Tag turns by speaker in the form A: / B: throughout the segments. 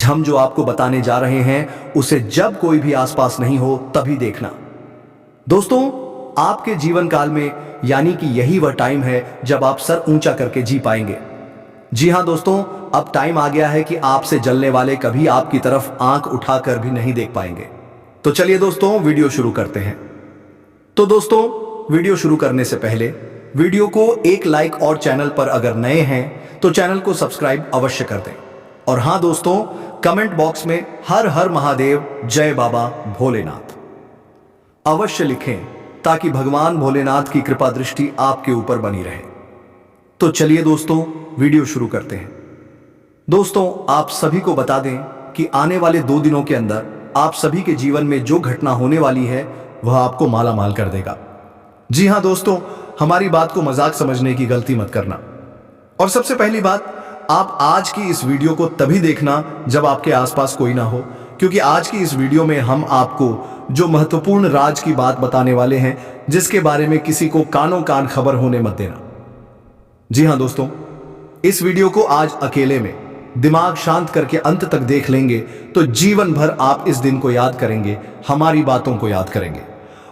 A: हम जो आपको बताने जा रहे हैं उसे जब कोई भी आसपास नहीं हो तभी देखना। दोस्तों, आपके जीवन काल में यानी कि यही वह टाइम है जब आप सर ऊंचा करके जी पाएंगे। जी हां दोस्तों, अब टाइम आ गया है कि आपसे जलने वाले कभी आपकी तरफ आंख उठाकर भी नहीं देख पाएंगे। तो चलिए दोस्तों, वीडियो शुरू करते हैं। तो दोस्तों, वीडियो शुरू करने से पहले वीडियो को एक लाइक और चैनल पर अगर नए हैं तो चैनल को सब्सक्राइब अवश्य कर दें। और हां दोस्तों, कमेंट बॉक्स में हर हर महादेव, जय बाबा भोलेनाथ अवश्य लिखें ताकि भगवान भोलेनाथ की कृपा दृष्टि आपके ऊपर बनी रहे। तो चलिए दोस्तों, वीडियो शुरू करते हैं। दोस्तों, आप सभी को बता दें कि आने वाले 2 दिनों के अंदर आप सभी के जीवन में जो घटना होने वाली है वह आपको माला माल कर देगा। जी हां दोस्तों, हमारी बात को मजाक समझने की गलती मत करना। और सबसे पहली बात, आप आज की इस वीडियो को तभी देखना जब आपके आसपास कोई ना हो, क्योंकि आज की इस वीडियो में हम आपको जो महत्वपूर्ण राज की बात बताने वाले हैं जिसके बारे में किसी को कानों कान खबर होने मत देना। जी हां दोस्तों, इस वीडियो को आज अकेले में दिमाग शांत करके अंत तक देख लेंगे तो जीवन भर आप इस दिन को याद करेंगे, हमारी बातों को याद करेंगे।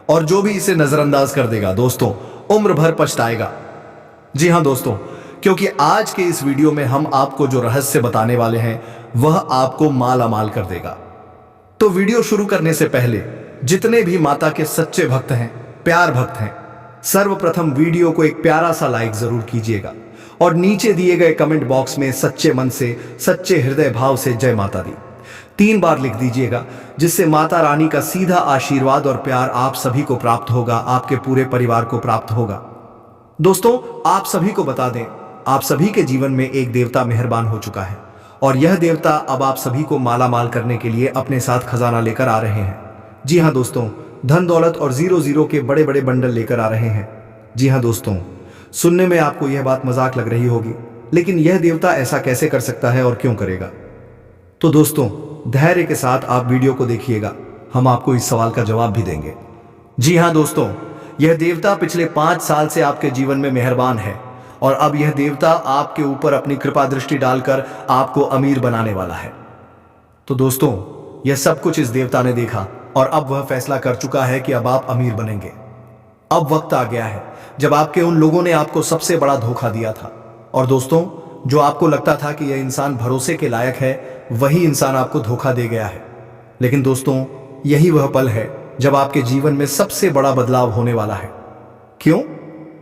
A: और जो भी इसे नजरअंदाज कर देगा दोस्तों, उम्र भर पछताएगा। जी हां दोस्तों, क्योंकि आज के इस वीडियो में हम आपको जो रहस्य बताने वाले हैं वह आपको माला माल कर देगा। तो वीडियो शुरू करने से पहले जितने भी माता के सच्चे भक्त हैं, प्यार भक्त हैं, सर्वप्रथम वीडियो को एक प्यारा सा लाइक जरूर कीजिएगा और नीचे दिए गए कमेंट बॉक्स में सच्चे मन से, सच्चे हृदय भाव से जय माता दी 3 बार लिख दीजिएगा, जिससे माता रानी का सीधा आशीर्वाद और प्यार आप सभी को प्राप्त होगा, आपके पूरे परिवार को प्राप्त होगा। दोस्तों, आप सभी को बता दें, आप सभी के जीवन में एक देवता मेहरबान हो चुका है और यह देवता अब आप सभी को माला माल करने के लिए अपने साथ खजाना लेकर आ रहे हैं। जी हाँ दोस्तों, धन दौलत और 0-0 के बड़े बड़े बंडल लेकर आ रहे हैं। जी हाँ दोस्तों, सुनने में आपको यह बात मजाक लग रही होगी, लेकिन यह देवता ऐसा कैसे कर सकता है और क्यों करेगा? तो दोस्तों, धैर्य के साथ आप वीडियो को देखिएगा, हम आपको इस सवाल का जवाब भी देंगे। जी हाँ दोस्तों, यह देवता पिछले 5 साल से आपके जीवन में मेहरबान है और अब यह देवता आपके ऊपर अपनी कृपा दृष्टि डालकर आपको अमीर बनाने वाला है। तो दोस्तों, यह सब कुछ इस देवता ने देखा और अब वह फैसला कर चुका है कि अब आप अमीर बनेंगे। अब वक्त आ गया है जब आपके उन लोगों ने आपको सबसे बड़ा धोखा दिया था और दोस्तों, जो आपको लगता था कि यह इंसान भरोसे के लायक है, वही इंसान आपको धोखा दे गया है। लेकिन दोस्तों, यही वह पल है जब आपके जीवन में सबसे बड़ा बदलाव होने वाला है। क्यों?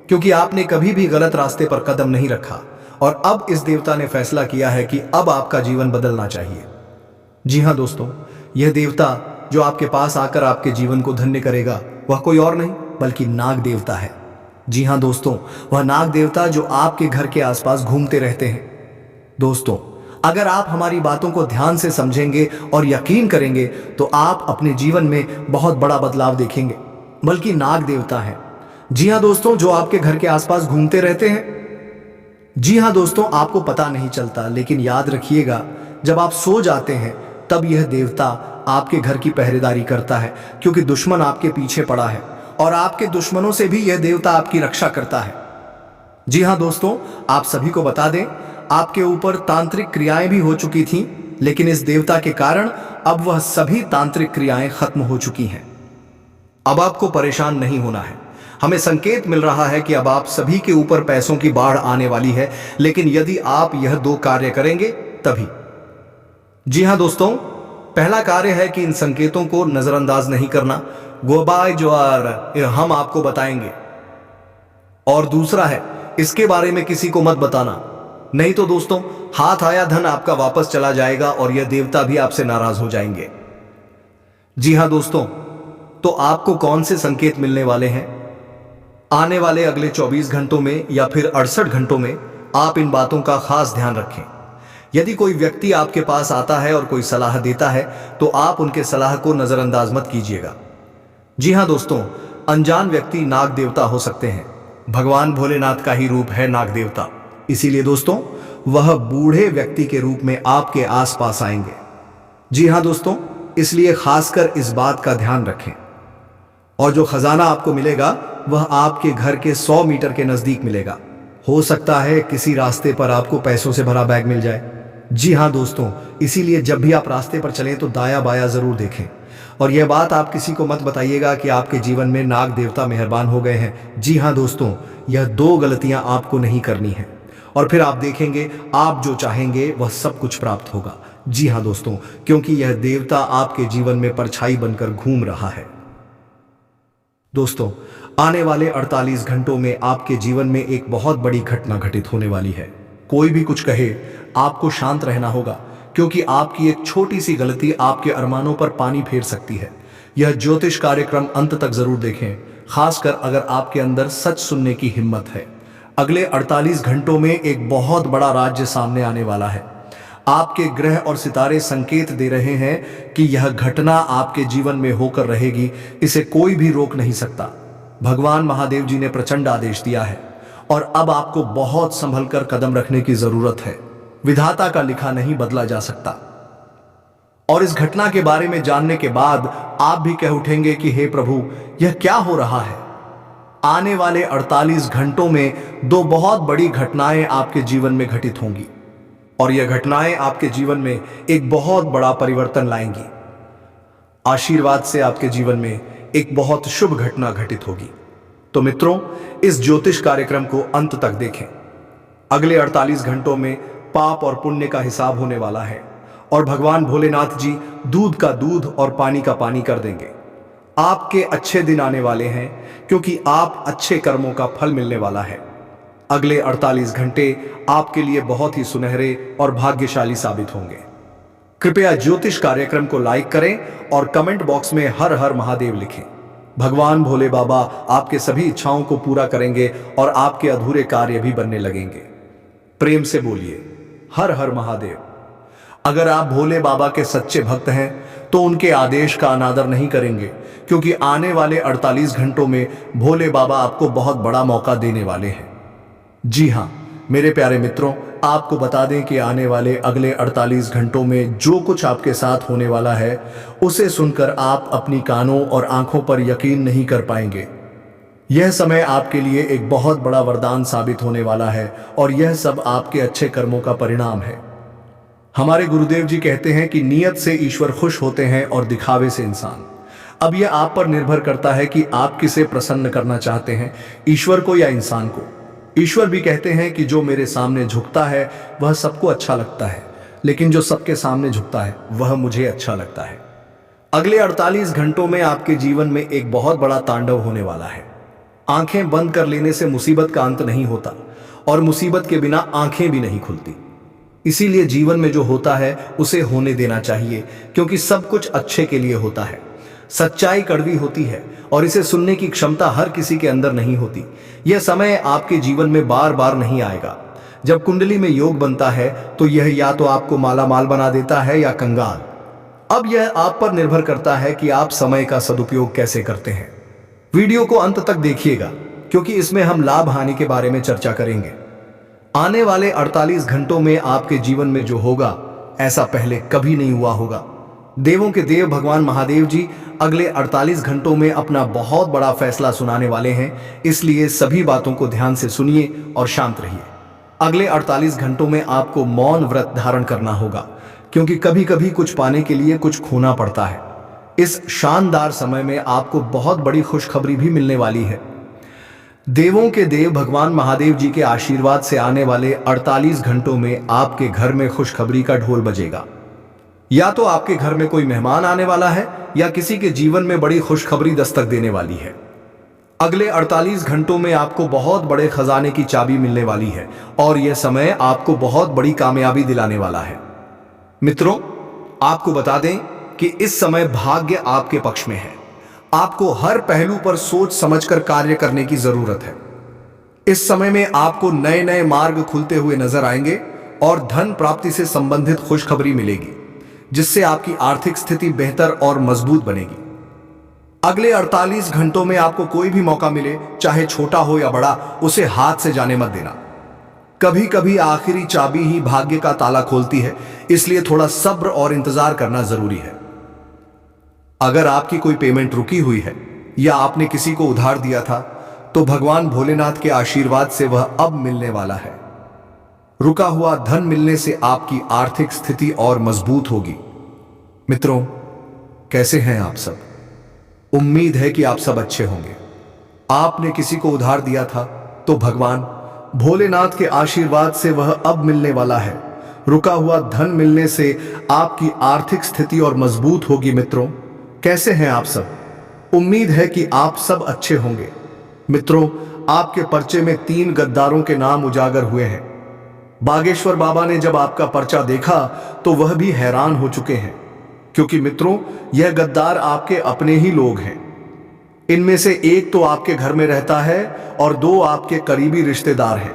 A: क्योंकि आपने कभी भी गलत रास्ते पर कदम नहीं रखा और अब इस देवता ने फैसला किया है कि अब आपका जीवन बदलना चाहिए। जी हां दोस्तों, यह देवता जो आपके पास आकर आपके जीवन को धन्य करेगा वह कोई और नहीं बल्कि नाग देवता है। जी हां दोस्तों, वह नाग देवता जो आपके घर के आसपास घूमते रहते हैं। दोस्तों, अगर आप हमारी बातों को ध्यान से समझेंगे और यकीन करेंगे तो आप अपने जीवन में बहुत बड़ा बदलाव देखेंगे। बल्कि नाग देवता है, जी हां दोस्तों, जो आपके घर के आसपास घूमते रहते हैं। जी हां दोस्तों, आपको पता नहीं चलता, लेकिन याद रखिएगा, जब आप सो जाते हैं तब यह देवता आपके घर की पहरेदारी करता है, क्योंकि दुश्मन आपके पीछे पड़ा है और आपके दुश्मनों से भी यह देवता आपकी रक्षा करता है। जी हां दोस्तों, आप सभी को बता दें, आपके ऊपर तांत्रिक क्रियाएं भी हो चुकी थीं, लेकिन इस देवता के कारण अब वह सभी तांत्रिक क्रियाएं खत्म हो चुकी हैं। अब आपको परेशान नहीं होना है। हमें संकेत मिल रहा है कि अब आप सभी के ऊपर पैसों की बाढ़ आने वाली है, लेकिन यदि आप यह 2 कार्य करेंगे तभी। जी हां दोस्तों, पहला कार्य है कि इन संकेतों को नजरअंदाज नहीं करना, गोबाय जो हम आपको बताएंगे। और दूसरा है, इसके बारे में किसी को मत बताना, नहीं तो दोस्तों, हाथ आया धन आपका वापस चला जाएगा और यह देवता भी आपसे नाराज हो जाएंगे। जी हां दोस्तों, तो आपको कौन से संकेत मिलने वाले हैं आने वाले अगले 24 घंटों में या फिर 68 घंटों में, आप इन बातों का खास ध्यान रखें। यदि कोई व्यक्ति आपके पास आता है और कोई सलाह देता है तो आप उनके सलाह को नजरअंदाज मत कीजिएगा। जी हां दोस्तों, अनजान व्यक्ति नाग देवता हो सकते हैं। भगवान भोलेनाथ का ही रूप है नाग देवता, इसीलिए दोस्तों, वह बूढ़े व्यक्ति के रूप में आपके आसपास आएंगे। जी हां दोस्तों, इसलिए खासकर इस बात का ध्यान रखें। और जो खजाना आपको मिलेगा वह आपके घर के 100 मीटर के नजदीक मिलेगा। हो सकता है किसी रास्ते पर आपको पैसों से भरा बैग मिल जाए। जी हाँ दोस्तों, इसीलिए जब भी आप रास्ते पर चलें तो दाया बाया जरूर देखें। और यह बात आप किसी को मत बताइएगा कि आपके जीवन में नाग देवता मेहरबान हो गए हैं। जी हाँ दोस्तों, यह दो गलतियां आपको नहीं करनी है और फिर आप देखेंगे आप जो चाहेंगे वह सब कुछ प्राप्त होगा। जी हाँ दोस्तों, क्योंकि यह देवता आपके जीवन में परछाई बनकर घूम रहा है। दोस्तों, आने वाले 48 घंटों में आपके जीवन में एक बहुत बड़ी घटना घटित होने वाली है। कोई भी कुछ कहे, आपको शांत रहना होगा, क्योंकि आपकी एक छोटी सी गलती आपके अरमानों पर पानी फेर सकती है। यह ज्योतिष कार्यक्रम अंत तक जरूर देखें, खासकर अगर आपके अंदर सच सुनने की हिम्मत है। अगले 48 घंटों में एक बहुत बड़ा राज्य सामने आने वाला है। आपके ग्रह और सितारे संकेत दे रहे हैं कि यह घटना आपके जीवन में होकर रहेगी। इसे कोई भी रोक नहीं सकता। भगवान महादेव जी ने प्रचंड आदेश दिया है और अब आपको बहुत संभल कर कदम रखने की जरूरत है। विधाता का लिखा नहीं बदला जा सकता। और इस घटना के बारे में जानने के बाद आप भी कह उठेंगे कि हे प्रभु, यह क्या हो रहा है। आने वाले 48 घंटों में दो बहुत बड़ी घटनाएं आपके जीवन में घटित होंगी और यह घटनाएं आपके जीवन में एक बहुत बड़ा परिवर्तन लाएंगी। आशीर्वाद से आपके जीवन में एक बहुत शुभ घटना घटित होगी। तो मित्रों, इस ज्योतिष कार्यक्रम को अंत तक देखें। अगले 48 घंटों में पाप और पुण्य का हिसाब होने वाला है और भगवान भोलेनाथ जी दूध का दूध और पानी का पानी कर देंगे। आपके अच्छे दिन आने वाले हैं, क्योंकि आप अच्छे कर्मों का फल मिलने वाला है। अगले 48 घंटे आपके लिए बहुत ही सुनहरे और भाग्यशाली साबित होंगे। कृपया ज्योतिष कार्यक्रम को लाइक करें और कमेंट बॉक्स में हर हर महादेव लिखें। भगवान भोले बाबा आपके सभी इच्छाओं को पूरा करेंगे और आपके अधूरे कार्य भी बनने लगेंगे। प्रेम से बोलिए हर हर महादेव। अगर आप भोले बाबा के सच्चे भक्त हैं तो उनके आदेश का अनादर नहीं करेंगे, क्योंकि आने वाले 48 घंटों में भोले बाबा आपको बहुत बड़ा मौका देने वाले हैं। जी हाँ मेरे प्यारे मित्रों, आपको बता दें कि आने वाले अगले 48 घंटों में जो कुछ आपके साथ होने वाला है, उसे सुनकर आप अपनी कानों और आंखों पर यकीन नहीं कर पाएंगे। यह समय आपके लिए एक बहुत बड़ा वरदान साबित होने वाला है और यह सब आपके अच्छे कर्मों का परिणाम है। हमारे गुरुदेव जी कहते हैं कि नियत से ईश्वर खुश होते हैं और दिखावे से इंसान। अब यह आप पर निर्भर करता है कि आप किसे प्रसन्न करना चाहते हैं, ईश्वर को या इंसान को। ईश्वर भी कहते हैं कि जो मेरे सामने झुकता है वह सबको अच्छा लगता है, लेकिन जो सबके सामने झुकता है वह मुझे अच्छा लगता है। अगले 48 घंटों में आपके जीवन में एक बहुत बड़ा तांडव होने वाला है। आंखें बंद कर लेने से मुसीबत का अंत नहीं होता और मुसीबत के बिना आंखें भी नहीं खुलती। इसीलिए जीवन में जो होता है उसे होने देना चाहिए, क्योंकि सब कुछ अच्छे के लिए होता है। सच्चाई कड़वी होती है और इसे सुनने की क्षमता हर किसी के अंदर नहीं होती। यह समय आपके जीवन में बार बार नहीं आएगा। जब कुंडली में योग बनता है तो यह या तो आपको माला माल बना देता है या कंगाल। अब यह आप पर निर्भर करता है कि आप समय का सदुपयोग कैसे करते हैं। वीडियो को अंत तक देखिएगा, क्योंकि इसमें हम लाभ हानि के बारे में चर्चा करेंगे। आने वाले 48 घंटों में आपके जीवन में जो होगा, ऐसा पहले कभी नहीं हुआ होगा। देवों के देव भगवान महादेव जी अगले 48 घंटों में अपना बहुत बड़ा फैसला सुनाने वाले हैं, इसलिए सभी बातों को ध्यान से सुनिए और शांत रहिए। अगले 48 घंटों में आपको मौन व्रत धारण करना होगा, क्योंकि कभी कभी कुछ पाने के लिए कुछ खोना पड़ता है। इस शानदार समय में आपको बहुत बड़ी खुशखबरी भी मिलने वाली है। देवों के देव भगवान महादेव जी के आशीर्वाद से आने वाले 48 घंटों में आपके घर में खुशखबरी का ढोल बजेगा। या तो आपके घर में कोई मेहमान आने वाला है या किसी के जीवन में बड़ी खुशखबरी दस्तक देने वाली है। अगले 48 घंटों में आपको बहुत बड़े खजाने की चाबी मिलने वाली है और यह समय आपको बहुत बड़ी कामयाबी दिलाने वाला है। मित्रों, आपको बता दें कि इस समय भाग्य आपके पक्ष में है। आपको हर पहलू पर सोच समझकर कार्य करने की जरूरत है। इस समय में आपको नए नए मार्ग खुलते हुए नजर आएंगे और धन प्राप्ति से संबंधित खुशखबरी मिलेगी, जिससे आपकी आर्थिक स्थिति बेहतर और मजबूत बनेगी। अगले 48 घंटों में आपको कोई भी मौका मिले, चाहे छोटा हो या बड़ा, उसे हाथ से जाने मत देना। कभी कभी आखिरी चाबी ही भाग्य का ताला खोलती है, इसलिए थोड़ा सब्र और इंतजार करना जरूरी है। अगर आपकी कोई पेमेंट रुकी हुई है या आपने किसी को उधार दिया था, तो भगवान भोलेनाथ के आशीर्वाद से वह अब मिलने वाला है। रुका हुआ धन मिलने से आपकी आर्थिक स्थिति और मजबूत होगी। मित्रों, कैसे हैं आप सब? उम्मीद है कि आप सब अच्छे होंगे। आपने किसी को उधार दिया था तो भगवान भोलेनाथ के आशीर्वाद से वह अब मिलने वाला है। रुका हुआ धन मिलने से आपकी आर्थिक स्थिति और मजबूत होगी। मित्रों, कैसे हैं आप सब? उम्मीद है कि आप सब अच्छे होंगे। मित्रों, आपके पर्चे में 3 गद्दारों के नाम उजागर हुए हैं। बागेश्वर बाबा ने जब आपका पर्चा देखा तो वह भी हैरान हो चुके हैं, क्योंकि मित्रों, यह गद्दार आपके अपने ही लोग हैं। इनमें से एक तो आपके घर में रहता है और 2 आपके करीबी रिश्तेदार हैं।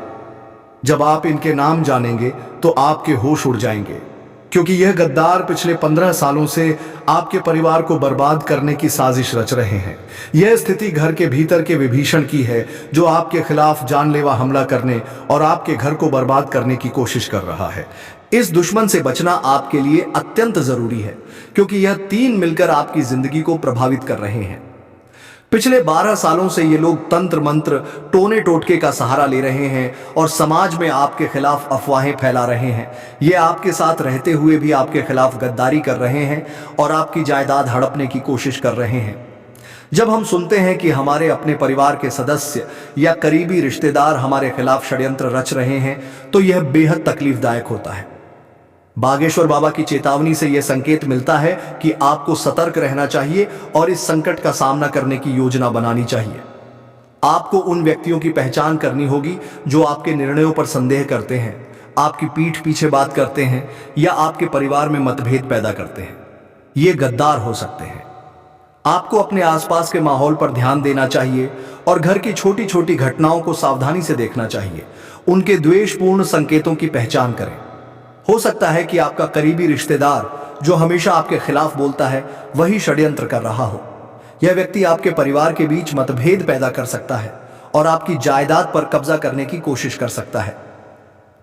A: जब आप इनके नाम जानेंगे तो आपके होश उड़ जाएंगे, क्योंकि यह गद्दार पिछले 15 सालों से आपके परिवार को बर्बाद करने की साजिश रच रहे हैं। यह स्थिति घर के भीतर के विभीषण की है, जो आपके खिलाफ जानलेवा हमला करने और आपके घर को बर्बाद करने की कोशिश कर रहा है। इस दुश्मन से बचना आपके लिए अत्यंत जरूरी है, क्योंकि यह 3 मिलकर आपकी जिंदगी को प्रभावित कर रहे हैं। पिछले 12 सालों से ये लोग तंत्र मंत्र, टोने टोटके का सहारा ले रहे हैं और समाज में आपके खिलाफ अफवाहें फैला रहे हैं। ये आपके साथ रहते हुए भी आपके खिलाफ गद्दारी कर रहे हैं और आपकी जायदाद हड़पने की कोशिश कर रहे हैं। जब हम सुनते हैं कि हमारे अपने परिवार के सदस्य या करीबी रिश्तेदार हमारे खिलाफ षड्यंत्र रच रहे हैं, तो यह बेहद तकलीफदायक होता है। बागेश्वर बाबा की चेतावनी से यह संकेत मिलता है कि आपको सतर्क रहना चाहिए और इस संकट का सामना करने की योजना बनानी चाहिए। आपको उन व्यक्तियों की पहचान करनी होगी जो आपके निर्णयों पर संदेह करते हैं, आपकी पीठ पीछे बात करते हैं या आपके परिवार में मतभेद पैदा करते हैं। ये गद्दार हो सकते हैं। आपको अपने आसपास के माहौल पर ध्यान देना चाहिए और घर की छोटी छोटी घटनाओं को सावधानी से देखना चाहिए। उनके द्वेषपूर्ण संकेतों की पहचान करें। हो सकता है कि आपका करीबी रिश्तेदार जो हमेशा आपके खिलाफ बोलता है, वही षड्यंत्र कर रहा हो। यह व्यक्ति आपके परिवार के बीच मतभेद पैदा कर सकता है और आपकी जायदाद पर कब्जा करने की कोशिश कर सकता है।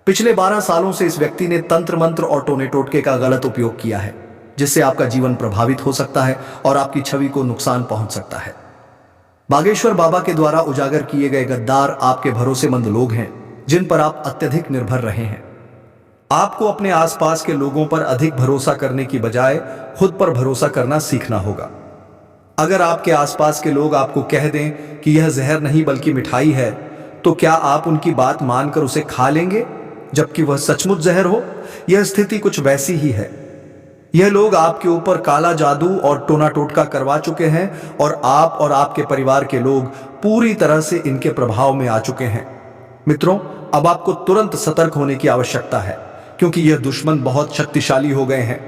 A: पिछले 12 सालों से इस व्यक्ति ने तंत्र मंत्र और टोने टोटके का गलत उपयोग किया है, जिससे आपका जीवन प्रभावित हो सकता है और आपकी छवि को नुकसान पहुंच सकता है। बागेश्वर बाबा के द्वारा उजागर किए गए गद्दार आपके भरोसेमंद लोग हैं, जिन पर आप अत्यधिक निर्भर रहे हैं। आपको अपने आसपास के लोगों पर अधिक भरोसा करने की बजाय खुद पर भरोसा करना सीखना होगा। अगर आपके आसपास के लोग आपको कह दें कि यह जहर नहीं बल्कि मिठाई है, तो क्या आप उनकी बात मानकर उसे खा लेंगे, जबकि वह सचमुच जहर हो? यह स्थिति कुछ वैसी ही है। यह लोग आपके ऊपर काला जादू और टोना टोटका करवा चुके हैं और आप और आपके परिवार के लोग पूरी तरह से इनके प्रभाव में आ चुके हैं। मित्रों, अब आपको तुरंत सतर्क होने की आवश्यकता है, क्योंकि यह दुश्मन बहुत शक्तिशाली हो गए हैं।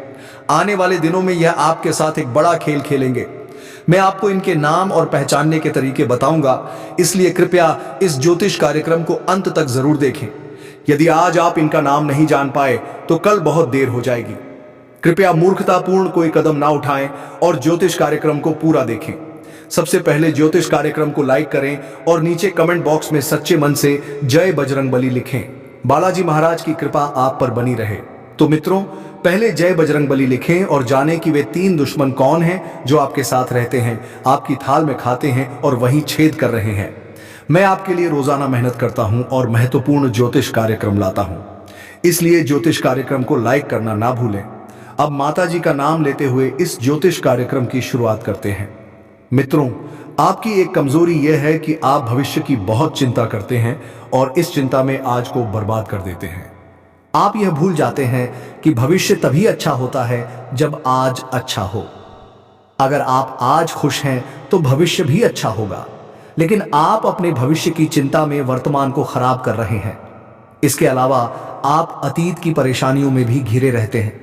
A: आने वाले दिनों में यह आपके साथ एक बड़ा खेल खेलेंगे। मैं आपको इनके नाम और पहचानने के तरीके बताऊंगा, इसलिए कृपया इस ज्योतिष कार्यक्रम को अंत तक जरूर देखें। यदि आज आप इनका नाम नहीं जान पाए तो कल बहुत देर हो जाएगी। कृपया मूर्खतापूर्ण कोई कदम ना उठाएं और ज्योतिष कार्यक्रम को पूरा देखें। सबसे पहले ज्योतिष कार्यक्रम को लाइक करें और नीचे कमेंट बॉक्स में सच्चे मन से जय बजरंगबली लिखें। बालाजी महाराज की कृपा आप पर बनी रहे। तो मित्रों, पहले जय बजरंगबली लिखें और जानें कि वे 3 दुश्मन कौन हैं जो आपके साथ रहते हैं, आपकी थाल में खाते हैं और वहीं छेद कर रहे हैं। मैं आपके लिए रोजाना मेहनत करता हूं और महत्वपूर्ण ज्योतिष कार्यक्रम लाता हूं, इसलिए ज्योतिष कार्यक्रम को लाइक करना ना भूलें। अब माता जी का नाम लेते हुए इस ज्योतिष कार्यक्रम की शुरुआत करते हैं। मित्रों, आपकी एक कमजोरी यह है कि आप भविष्य की बहुत चिंता करते हैं और इस चिंता में आज को बर्बाद कर देते हैं। आप यह भूल जाते हैं कि भविष्य तभी अच्छा होता है जब आज अच्छा हो। अगर आप आज खुश हैं तो भविष्य भी अच्छा होगा, लेकिन आप अपने भविष्य की चिंता में वर्तमान को खराब कर रहे हैं। इसके अलावा आप अतीत की परेशानियों में भी घिरे रहते हैं।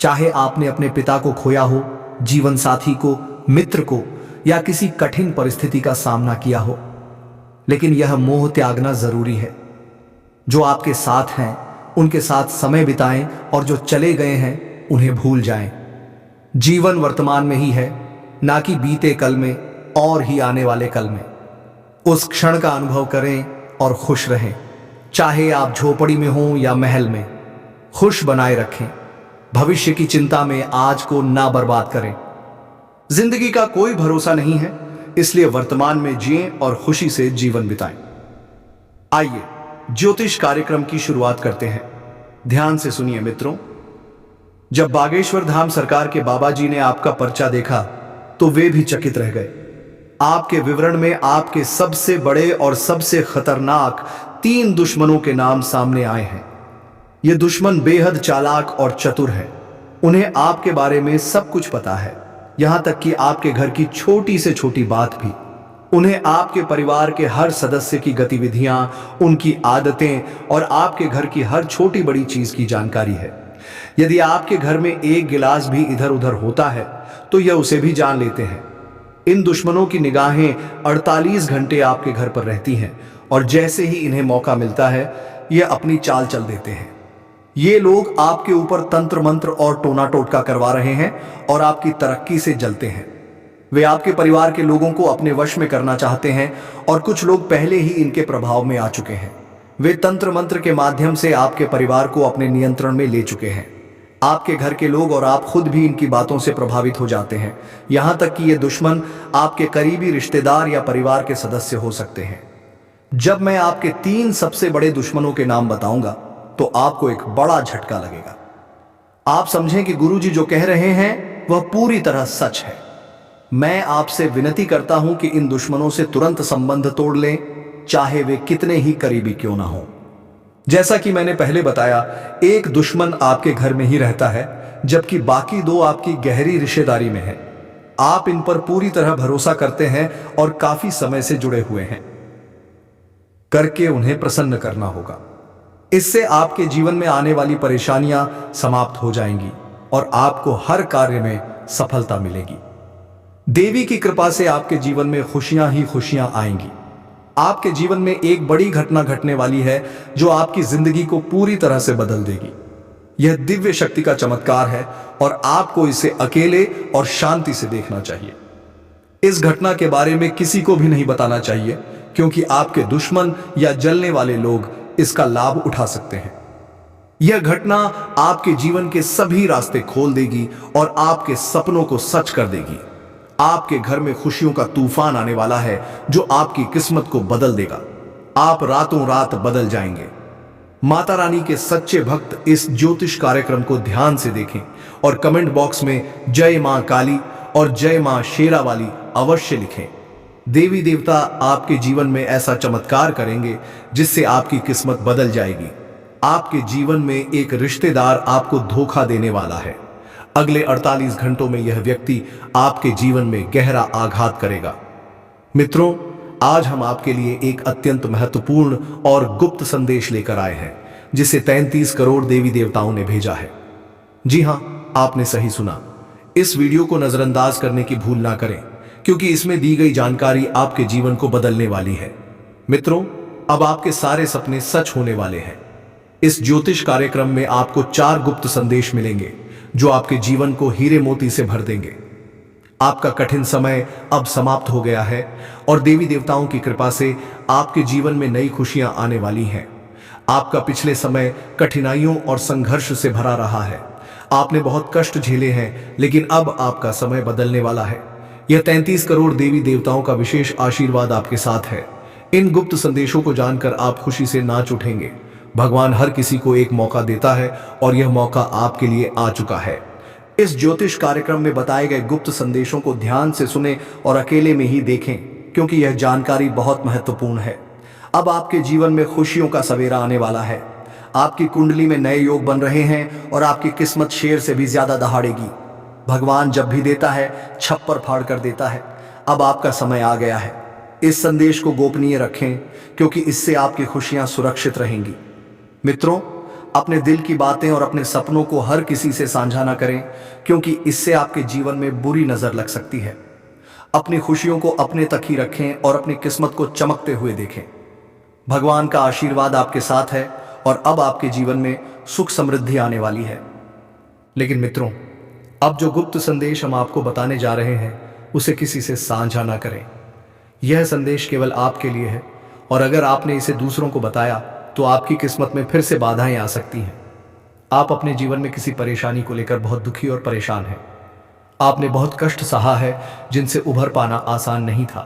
A: चाहे आपने अपने पिता को खोया हो, जीवन साथी को, मित्र को या किसी कठिन परिस्थिति का सामना किया हो, लेकिन यह मोह त्यागना जरूरी है। जो आपके साथ हैं उनके साथ समय बिताएं और जो चले गए हैं उन्हें भूल जाएं। जीवन वर्तमान में ही है, ना कि बीते कल में और ही आने वाले कल में। उस क्षण का अनुभव करें और खुश रहें। चाहे आप झोपड़ी में हों या महल में, खुश बनाए रखें। भविष्य की चिंता में आज को ना बर्बाद करें। जिंदगी का कोई भरोसा नहीं है, इसलिए वर्तमान में जिएं और खुशी से जीवन बिताएं। आइए ज्योतिष कार्यक्रम की शुरुआत करते हैं। ध्यान से सुनिए मित्रों। जब बागेश्वर धाम सरकार के बाबा जी ने आपका पर्चा देखा तो वे भी चकित रह गए। आपके विवरण में आपके सबसे बड़े और सबसे खतरनाक 3 दुश्मनों के नाम सामने आए हैं। ये दुश्मन बेहद चालाक और चतुर हैं। उन्हें आपके बारे में सब कुछ पता है, यहां तक कि आपके घर की छोटी से छोटी बात भी। उन्हें आपके परिवार के हर सदस्य की गतिविधियां, उनकी आदतें और आपके घर की हर छोटी बड़ी चीज की जानकारी है। यदि आपके घर में एक गिलास भी इधर उधर होता है तो यह उसे भी जान लेते हैं। इन दुश्मनों की निगाहें 48 घंटे आपके घर पर रहती हैं और जैसे ही इन्हें मौका मिलता है यह अपनी चाल चल देते हैं। ये लोग आपके ऊपर तंत्र मंत्र और टोना टोटका करवा रहे हैं और आपकी तरक्की से जलते हैं। वे आपके परिवार के लोगों को अपने वश में करना चाहते हैं और कुछ लोग पहले ही इनके प्रभाव में आ चुके हैं। वे तंत्र मंत्र के माध्यम से आपके परिवार को अपने नियंत्रण में ले चुके हैं। आपके घर के लोग और आप खुद भी इनकी बातों से प्रभावित हो जाते हैं। यहां तक कि ये दुश्मन आपके करीबी रिश्तेदार या परिवार के सदस्य हो सकते हैं। जब मैं आपके 3 सबसे बड़े दुश्मनों के नाम बताऊंगा तो आपको एक बड़ा झटका लगेगा। आप समझें कि गुरुजी जो कह रहे हैं वह पूरी तरह सच है। मैं आपसे विनती करता हूं कि इन दुश्मनों से तुरंत संबंध तोड़ लें, चाहे वे कितने ही करीबी क्यों ना हो। जैसा कि मैंने पहले बताया, एक दुश्मन आपके घर में ही रहता है जबकि बाकी 2 आपकी गहरी रिश्तेदारी में हैं। आप इन पर पूरी तरह भरोसा करते हैं और काफी समय से जुड़े हुए हैं। करके उन्हें प्रसन्न करना होगा। इससे आपके जीवन में आने वाली परेशानियां समाप्त हो जाएंगी और आपको हर कार्य में सफलता मिलेगी। देवी की कृपा से आपके जीवन में खुशियां ही खुशियां आएंगी। आपके जीवन में एक बड़ी घटना घटने वाली है जो आपकी जिंदगी को पूरी तरह से बदल देगी। यह दिव्य शक्ति का चमत्कार है और आपको इसे अकेले और शांति से देखना चाहिए। इस घटना के बारे में किसी को भी नहीं बताना चाहिए, क्योंकि आपके दुश्मन या जलने वाले लोग इसका लाभ उठा सकते हैं। यह घटना आपके जीवन के सभी रास्ते खोल देगी और आपके सपनों को सच कर देगी। आपके घर में खुशियों का तूफान आने वाला है जो आपकी किस्मत को बदल देगा। आप रातों रात बदल जाएंगे। माता रानी के सच्चे भक्त इस ज्योतिष कार्यक्रम को ध्यान से देखें और कमेंट बॉक्स में जय मां काली और जय मां शेरा वाली अवश्य लिखें। देवी देवता आपके जीवन में ऐसा चमत्कार करेंगे जिससे आपकी किस्मत बदल जाएगी। आपके जीवन में एक रिश्तेदार आपको धोखा देने वाला है। अगले 48 घंटों में यह व्यक्ति आपके जीवन में गहरा आघात करेगा। मित्रों, आज हम आपके लिए एक अत्यंत महत्वपूर्ण और गुप्त संदेश लेकर आए हैं जिसे 33 करोड़ देवी देवताओं ने भेजा है। जी हां, आपने सही सुना। इस वीडियो को नजरअंदाज करने की भूल ना करें, क्योंकि इसमें दी गई जानकारी आपके जीवन को बदलने वाली है। मित्रों, अब आपके सारे सपने सच होने वाले हैं। इस ज्योतिष कार्यक्रम में आपको 4 गुप्त संदेश मिलेंगे जो आपके जीवन को हीरे मोती से भर देंगे। आपका कठिन समय अब समाप्त हो गया है और देवी देवताओं की कृपा से आपके जीवन में नई खुशियां आने वाली हैं। आपका पिछले समय कठिनाइयों और संघर्ष से भरा रहा है। आपने बहुत कष्ट झेले हैं, लेकिन अब आपका समय बदलने वाला है। यह 33 करोड़ देवी देवताओं का विशेष आशीर्वाद आपके साथ है। इन गुप्त संदेशों को जानकर आप खुशी से नाच उठेंगे। भगवान हर किसी को एक मौका देता है और यह मौका आपके लिए आ चुका है। इस ज्योतिष कार्यक्रम में बताए गए गुप्त संदेशों को ध्यान से सुने और अकेले में ही देखें, क्योंकि यह जानकारी बहुत महत्वपूर्ण है। अब आपके जीवन में खुशियों का सवेरा आने वाला है। आपकी कुंडली में नए योग बन रहे हैं और आपकी किस्मत शेर से भी ज्यादा दहाड़ेगी। भगवान जब भी देता है छप्पर फाड़ कर देता है। अब आपका समय आ गया है। इस संदेश को गोपनीय रखें, क्योंकि इससे आपकी खुशियां सुरक्षित रहेंगी। मित्रों, अपने दिल की बातें और अपने सपनों को हर किसी से साझा ना करें, क्योंकि इससे आपके जीवन में बुरी नजर लग सकती है। अपनी खुशियों को अपने तक ही रखें और अपनी किस्मत को चमकते हुए देखें। भगवान का आशीर्वाद आपके साथ है और अब आपके जीवन में सुख समृद्धि आने वाली है। लेकिन मित्रों, अब जो गुप्त संदेश हम आपको बताने जा रहे हैं उसे किसी से साझा ना करें। यह संदेश केवल आपके लिए है और अगर आपने इसे दूसरों को बताया तो आपकी किस्मत में फिर से बाधाएं आ सकती हैं। आप अपने जीवन में किसी परेशानी को लेकर बहुत दुखी और परेशान हैं। आपने बहुत कष्ट सहा है जिनसे उभर पाना आसान नहीं था।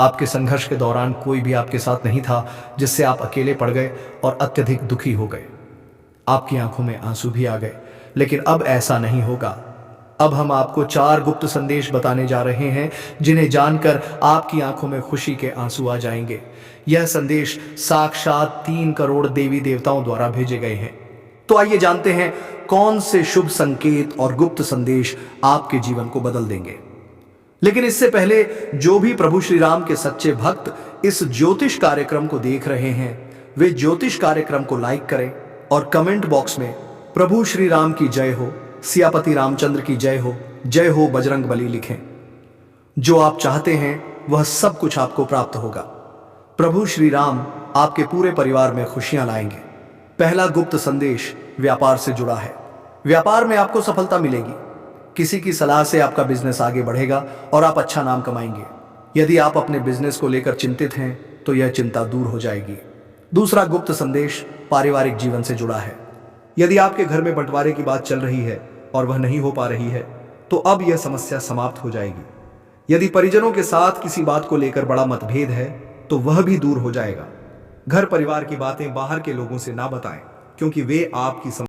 A: आपके संघर्ष के दौरान कोई भी आपके साथ नहीं था, जिससे आप अकेले पड़ गए और अत्यधिक दुखी हो गए। आपकी आंखों में आंसू भी आ गए, लेकिन अब ऐसा नहीं होगा। अब हम आपको 4 गुप्त संदेश बताने जा रहे हैं, जिन्हें जानकर आपकी आंखों में खुशी के आंसू आ जाएंगे। यह संदेश साक्षात 3 करोड़ देवी देवताओं द्वारा भेजे गए हैं। तो आइए जानते हैं कौन से शुभ संकेत और गुप्त संदेश आपके जीवन को बदल देंगे। लेकिन इससे पहले जो भी प्रभु श्री राम के सच्चे भक्त इस ज्योतिष कार्यक्रम को देख रहे हैं, वे ज्योतिष कार्यक्रम को लाइक करें और कमेंट बॉक्स में प्रभु श्री राम की जय हो, सियापति रामचंद्र की जय हो बजरंगबली लिखें। जो आप चाहते हैं वह सब कुछ आपको प्राप्त होगा। प्रभु श्री राम आपके पूरे परिवार में खुशियां लाएंगे। पहला गुप्त संदेश व्यापार से जुड़ा है। व्यापार में आपको सफलता मिलेगी। किसी की सलाह से आपका बिजनेस आगे बढ़ेगा और आप अच्छा नाम कमाएंगे। यदि आप अपने बिजनेस को लेकर चिंतित हैं तो यह चिंता दूर हो जाएगी। दूसरा गुप्त संदेश पारिवारिक जीवन से जुड़ा है। यदि आपके घर में बंटवारे की बात चल रही है और वह नहीं हो पा रही है, तो अब यह समस्या समाप्त हो जाएगी। यदि परिजनों के साथ किसी बात को लेकर बड़ा मतभेद है, तो वह भी दूर हो जाएगा। घर परिवार की बातें बाहर के लोगों से ना बताएं, क्योंकि वे आपकी